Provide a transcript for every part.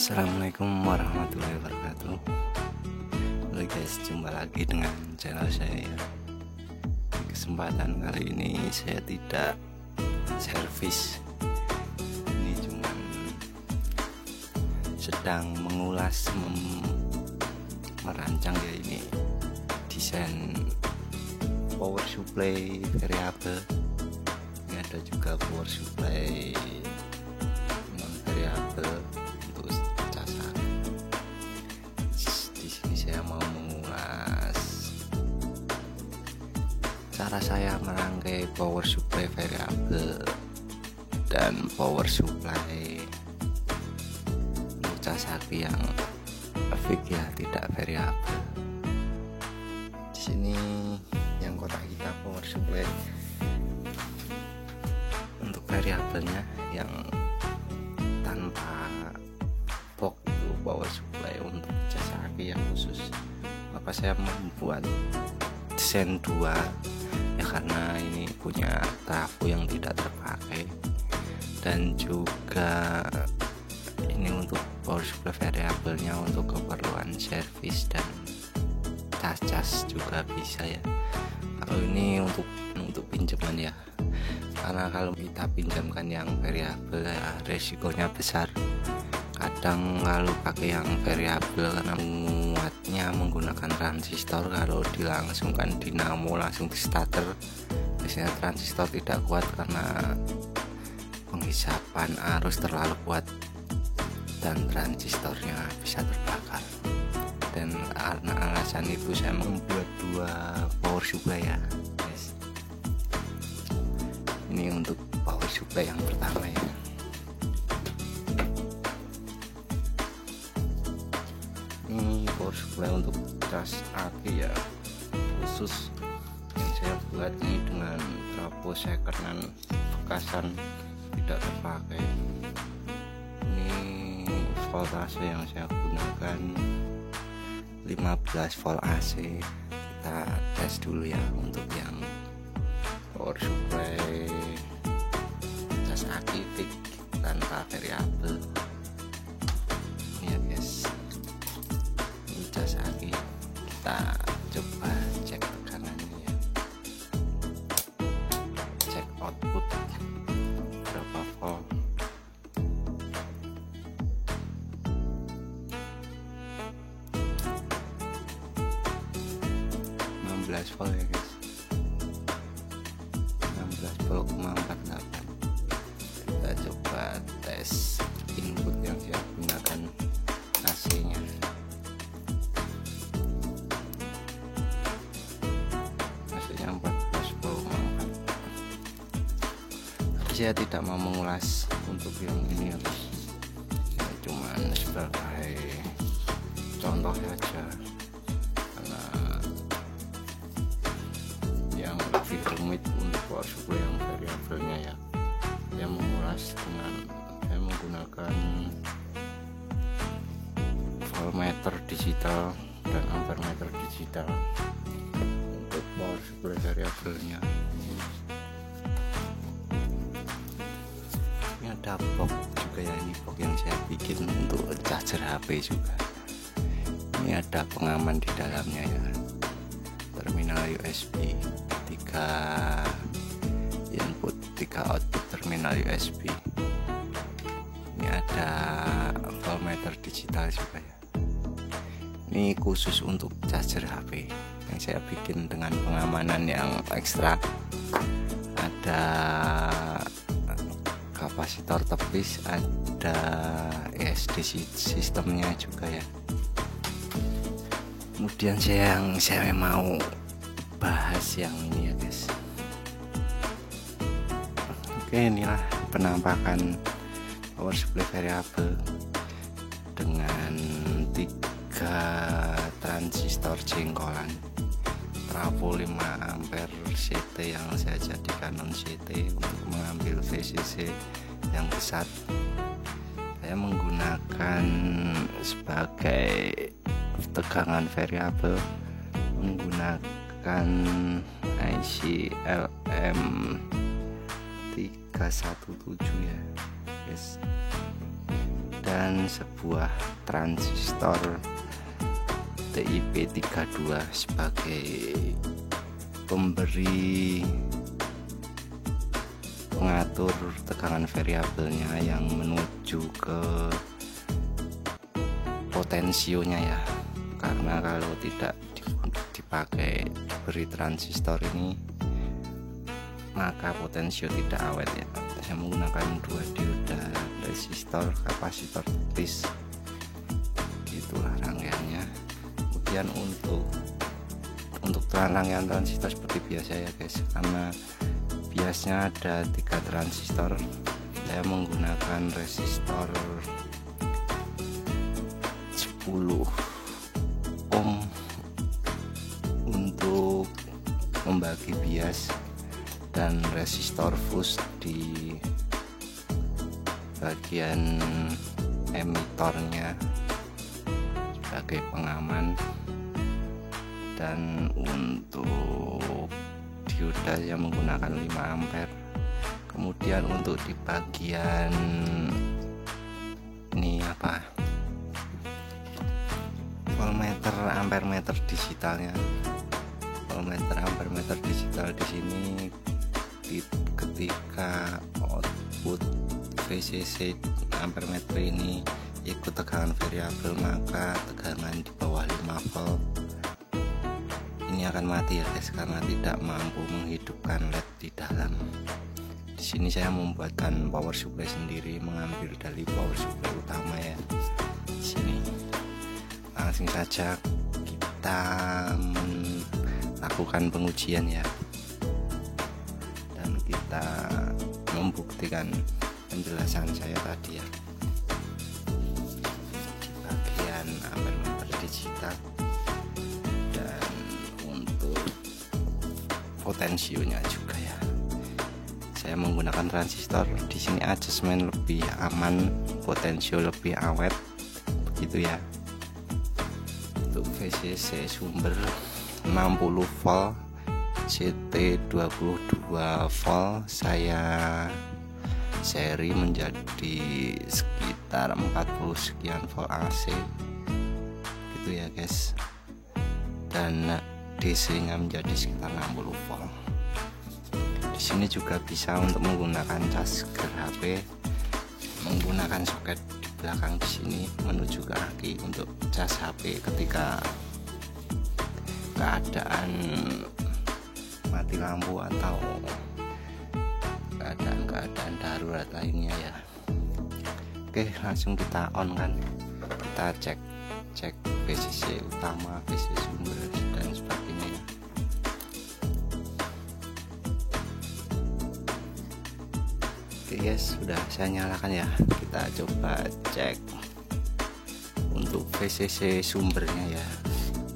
Assalamualaikum warahmatullahi wabarakatuh. Halo guys, jumpa lagi dengan channel saya ya. Di kesempatan kali ini saya tidak servis. Ini cuma sedang mengulas merancang ya, ini desain power supply variabel. Ini ada juga power supply non variabel untuk cas. Di sini saya mau mengulas cara saya merangkai power supply variabel dan power supply untuk cas aki yang fix ya, tidak variabel. Di sini yang kotak kita power supply untuk variabelnya yang tanpa box itu power supply untuk cas aki yang khusus. Maka saya membuat desain 2 ya, karena ini punya trafo yang tidak terpakai, dan juga ini untuk power supply variabelnya untuk keperluan servis dan cas juga bisa ya. Kalau ini untuk pinjaman ya, karena kalau kita pinjamkan yang variabel ya resikonya besar. Kadang kalau pakai yang variabel karena muatnya menggunakan transistor, kalau dilangsungkan dinamo langsung di starter, biasanya transistor tidak kuat karena penghisapan arus terlalu kuat dan transistornya bisa terbakar. Dan karena alasan itu saya membuat 2 power supply ya guys. Ini untuk power supply yang pertama ya. Ini power supply untuk cas aki ya, khusus yang saya buat ini dengan trafo secondan bekasan, tidak terpakai. Ini voltase yang saya gunakan 15 volt AC. Kita tes dulu ya untuk yang power supply cas aki fix tanpa variabel. Ini ya guys, ini cas aki. Kita coba cek teganannya ya, cek output berapa volt. 16 volt ya guys, 16 volt 48. Kita coba tes input yang saya gunakan AC nya. Hasilnya 14 volt 44. Saya tidak mau mengulas untuk yang ini ya guys, ya, cuman sebagai contoh saja, karena yang lebih rumit untuk power supply yang variabelnya ya, saya mengulas dengan saya menggunakan voltmeter digital dan ampermeter digital untuk power supply variabelnya. Ini ada box juga ya, ini box yang saya bikin untuk charger HP juga. Ini ada pengaman di dalamnya ya, terminal USB, 3 input 3 output terminal USB. Ini ada voltmeter digital juga ya. Ini khusus untuk charger HP yang saya bikin dengan pengamanan yang ekstra. Ada kapasitor tepis, ada SD sistemnya juga ya. Kemudian saya mau bahas yang ini ya guys. Oke, inilah penampakan power supply variabel dengan 3 transistor jengkolan, trafo 5 ampere CT yang saya jadikan non CT untuk mengambil VCC yang besar. Saya menggunakan sebagai tegangan variabel menggunakan IC LM317 ya guys. dan sebuah transistor TIP32 sebagai pemberi pengatur tegangan variabelnya yang menuju ke potensionya ya, karena kalau tidak dipakai beri transistor ini maka potensio tidak awet ya. Saya menggunakan 2 dioda resistor kapasitor tipis, itulah rangkaiannya. Kemudian untuk rangkaian transistor seperti biasa ya guys, karena biasanya ada 3 transistor, saya menggunakan resistor 10 ohm untuk membagi bias, dan resistor fuse di bagian emitornya sebagai pengaman. Dan untuk dioda yang menggunakan 5 ampere. Kemudian untuk di bagian ini voltmeter ampermeter digitalnya, voltmeter ampermeter digital di sini ketika output VCC ampermeter ini ikut tegangan variabel, maka tegangan di bawah 5 volt ini akan mati ya guys, karena tidak mampu menghidupkan LED di dalam. Di sini saya membuatkan power supply sendiri, mengambil dari power supply utama ya. Di sini langsung saja kita melakukan pengujian ya, dan kita membuktikan penjelasan saya tadi ya di bagian ampermeter digital. Dan untuk potensionya juga ya, saya menggunakan transistor. Di sini adjustment lebih aman, potensio lebih awet, begitu ya. Untuk VCC sumber 60 volt, CT 22 volt, saya seri menjadi sekitar 40 sekian volt AC gitu ya guys, dan DC nya menjadi sekitar 60 volt. Di sini juga bisa untuk menggunakan charger HP, menggunakan soket di belakang di sini menuju ke aki untuk cas HP ketika keadaan mati lampu atau keadaan darurat lainnya ya. Oke, langsung kita on kan, kita cek VCC utama, VCC sumber dan sebagainya ya. Oke guys, sudah saya nyalakan ya. Kita coba cek untuk VCC sumbernya ya,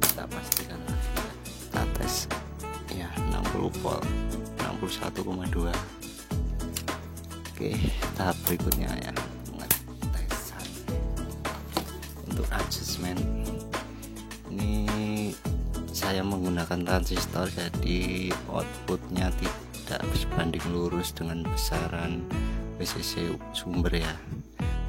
kita pastikan lagi ya. Kita tes ya, 60 volt, 61,2. Oke, tahap berikutnya ya, pengetesan untuk adjustment. Ini saya menggunakan transistor, jadi outputnya tidak sebanding lurus dengan besaran VCC sumber ya.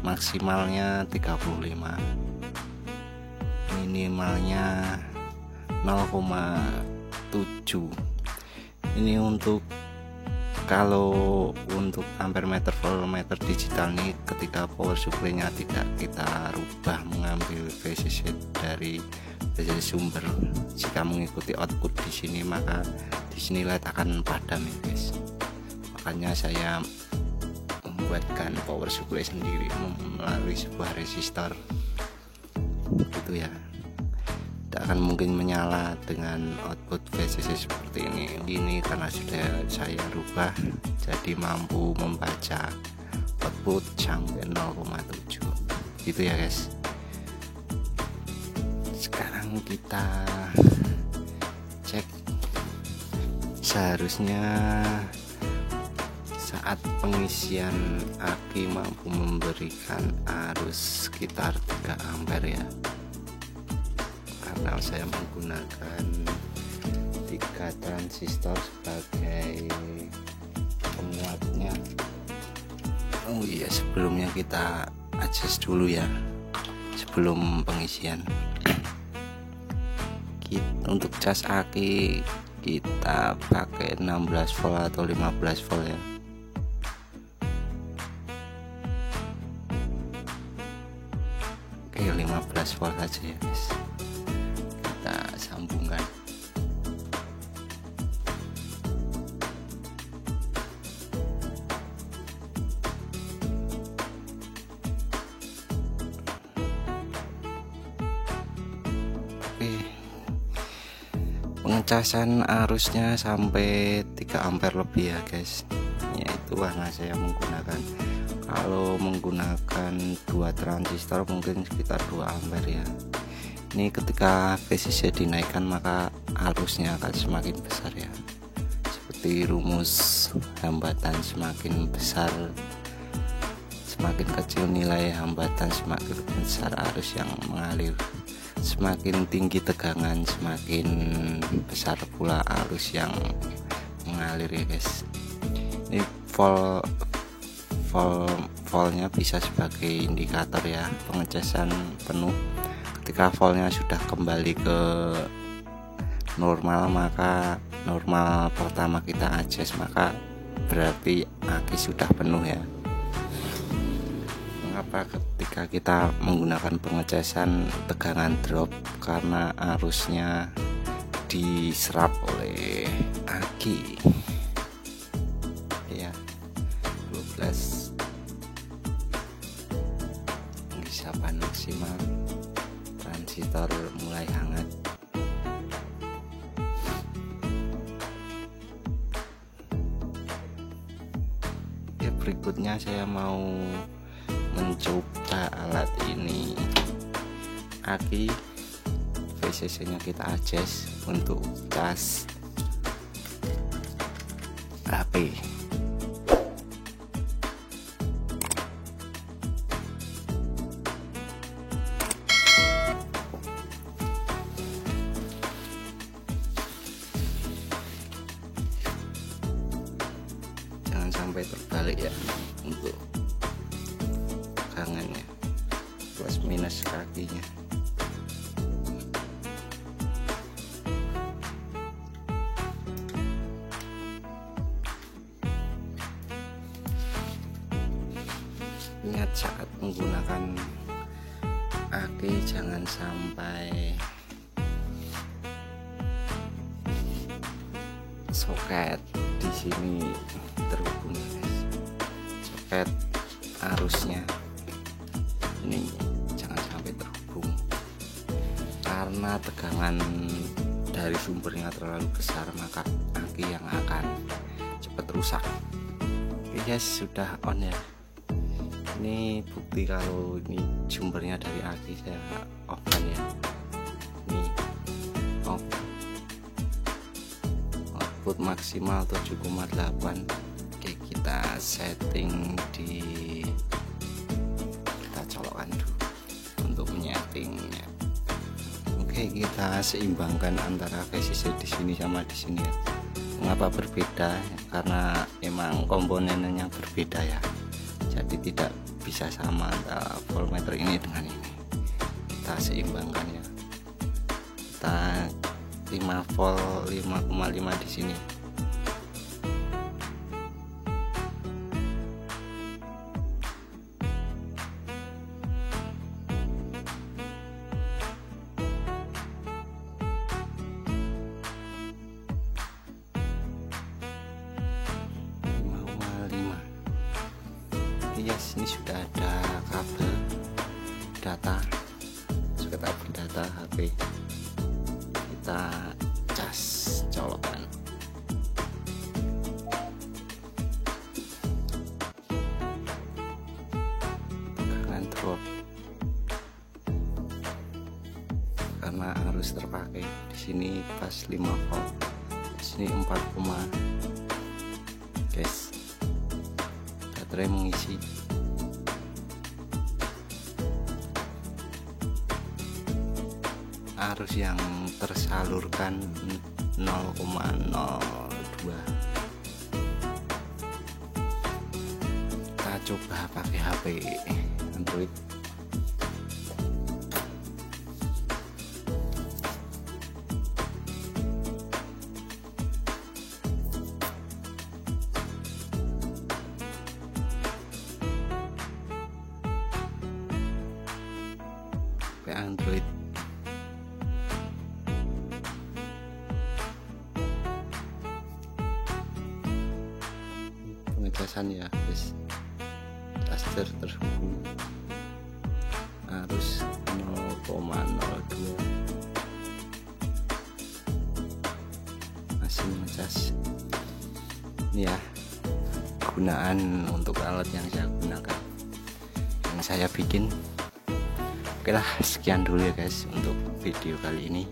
Maksimalnya 35, minimalnya 0,7. Ini untuk kalau untuk ampermeter voltmeter digital nih, ketika power supply-nya tidak kita rubah mengambil VCC dari VCC sumber, jika mengikuti output di sini maka di sini LED akan padam ya guys. Makanya saya membuatkan power supply sendiri melalui sebuah resistor gitu ya. Tidak akan mungkin menyala dengan output VCC seperti ini karena sudah saya rubah jadi mampu membaca output sampai 0,7 gitu ya guys. Sekarang kita cek, seharusnya saat pengisian aki mampu memberikan arus sekitar 3 ampere ya, karena saya menggunakan 3 transistor sebagai penguatnya. Oh iya, sebelumnya kita adjust dulu ya sebelum pengisian. Untuk cas aki kita pakai 16 volt atau 15 volt ya. Oke, 15 volt aja ya guys. Kita sambungkan. Pengecasan arusnya sampai 3 ampere lebih ya guys. Ya itu warna saya menggunakan. Kalau menggunakan 2 transistor mungkin sekitar 2 ampere ya. Ini ketika VCC dinaikkan maka arusnya akan semakin besar ya. Seperti rumus hambatan, semakin besar semakin kecil nilai hambatan, semakin besar arus yang mengalir. Semakin tinggi tegangan semakin besar pula arus yang mengalir ya guys. Ini voltnya bisa sebagai indikator ya pengecasan penuh. Ketika voltnya sudah kembali ke normal, maka normal pertama kita adjust, maka berarti aki sudah penuh ya. Mengapa ketika kita menggunakan pengecasan tegangan drop? Karena arusnya diserap oleh aki ya. 12 penghisapan maksimal, transistor mulai hangat. Ya, berikutnya saya mau mencoba alat ini. Aki VCC nya kita adjust untuk cas HP. Jangan sampai terbalik ya untuk tegangannya, plus minus kakinya. Ingat saat menggunakan aki jangan sampai soket di sini terhubung guys. Soket arusnya ini jangan sampai terhubung karena tegangan dari sumbernya terlalu besar, maka aki yang akan cepat rusak. Oke guys, sudah on ya. Ini bukti kalau ini sumbernya dari aki. Saya off kan ya. Ini off. Output maksimal 7,8. Oke, kita setting di, kita colokkan dulu untuk menyetingnya. Oke, kita seimbangkan antara VCC di sini sama di sini ya. Mengapa berbeda? Karena emang komponennya berbeda ya. Jadi tidak bisa sama antara voltmeter ini dengan ini. Kita seimbangkan ya. Kita 5 volt 5,5 di sini. Yes, ini sudah ada kabel data, kabel data HP. Kita cas colokan. Tegangan drop karena arus terpakai di sini pas 5 volt, di sini 4, guys. Baterai mengisi. Arus yang tersalurkan 0,02. Kita coba pakai HP. Nanti Android. Android pengecasan ya guys, caster terhubung arus 0,02, masih ngecas. Ini ya gunaan untuk alat yang saya gunakan, yang saya bikin. Oke lah, sekian dulu ya guys untuk video kali ini.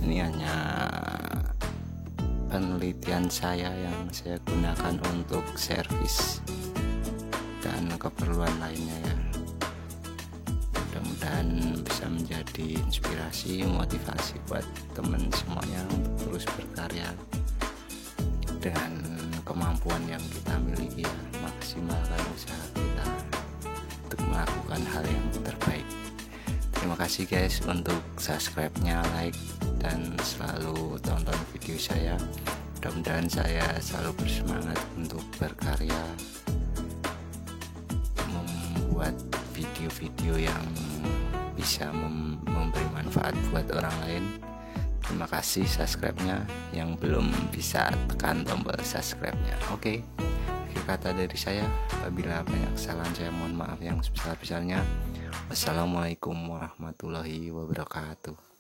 Ini hanya penelitian saya yang saya gunakan untuk servis dan keperluan lainnya ya. Mudah-mudahan bisa menjadi inspirasi, motivasi buat teman semuanya untuk terus berkarya dengan kemampuan yang kita miliki ya. Maksimalkan usaha kita untuk melakukan hal yang terbaik. Terima kasih guys untuk subscribe-nya, like, dan selalu tonton video saya. Mudah-mudahan saya selalu bersemangat untuk berkarya, membuat video-video yang bisa memberi manfaat buat orang lain. Terima kasih subscribe-nya, yang belum bisa tekan tombol subscribe-nya. Oke, akhir kata dari saya, apabila banyak kesalahan saya mohon maaf yang sebesar-besarnya. Wassalamualaikum warahmatullahi wabarakatuh.